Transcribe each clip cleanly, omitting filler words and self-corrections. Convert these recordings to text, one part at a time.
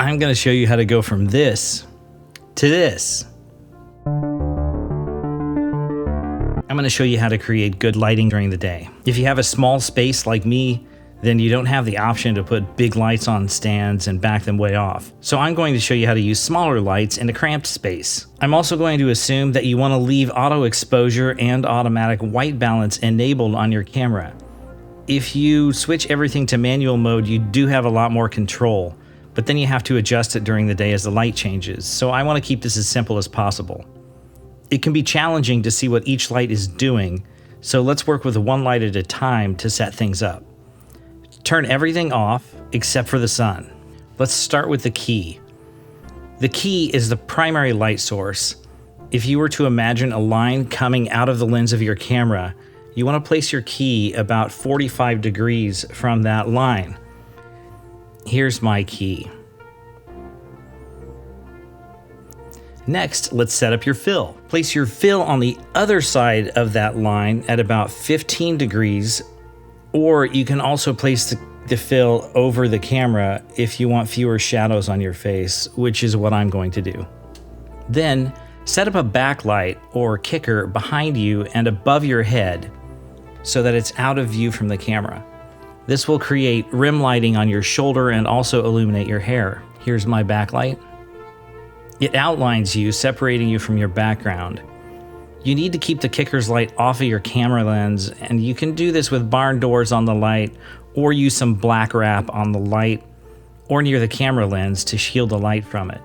I'm going to show you how to go from this to this. I'm going to show you how to create good lighting during the day. If you have a small space like me, then you don't have the option to put big lights on stands and back them way off. So I'm going to show you how to use smaller lights in a cramped space. I'm also going to assume that you want to leave auto exposure and automatic white balance enabled on your camera. If you switch everything to manual mode, you do have a lot more control, but then you have to adjust it during the day as the light changes. So I want to keep this as simple as possible. It can be challenging to see what each light is doing, so let's work with one light at a time to set things up. Turn everything off except for the sun. Let's start with the key. The key is the primary light source. If you were to imagine a line coming out of the lens of your camera, you want to place your key about 45 degrees from that line. Here's my key. Next, let's set up your fill. Place your fill on the other side of that line at about 15 degrees, or you can also place the fill over the camera if you want fewer shadows on your face, which is what I'm going to do. Then, set up a backlight or kicker behind you and above your head so that it's out of view from the camera. This will create rim lighting on your shoulder and also illuminate your hair. Here's my backlight. It outlines you, separating you from your background. You need to keep the kicker's light off of your camera lens, and you can do this with barn doors on the light, or use some black wrap on the light or near the camera lens to shield the light from it.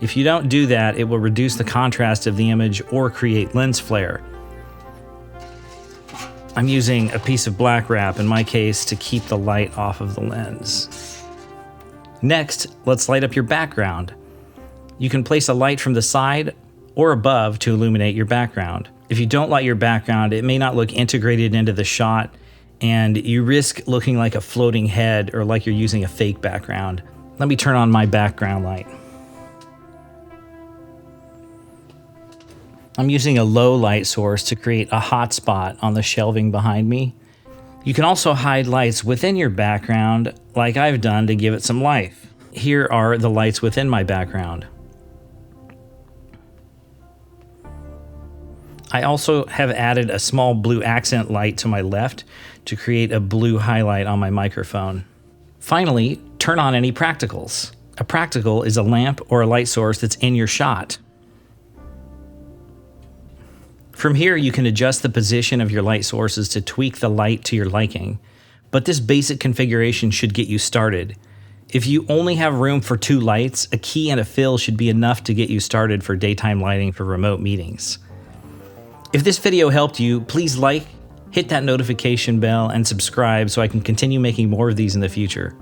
If you don't do that, it will reduce the contrast of the image or create lens flare. I'm using a piece of black wrap in my case to keep the light off of the lens. Next, let's light up your background. You can place a light from the side or above to illuminate your background. If you don't light your background, it may not look integrated into the shot, and you risk looking like a floating head or like you're using a fake background. Let me turn on my background light. I'm using a low light source to create a hot spot on the shelving behind me. You can also hide lights within your background, like I've done, to give it some life. Here are the lights within my background. I also have added a small blue accent light to my left to create a blue highlight on my microphone. Finally, turn on any practicals. A practical is a lamp or a light source that's in your shot. From here, you can adjust the position of your light sources to tweak the light to your liking, but this basic configuration should get you started. If you only have room for 2 lights, a key and a fill should be enough to get you started for daytime lighting for remote meetings. If this video helped you, please like, hit that notification bell, and subscribe so I can continue making more of these in the future.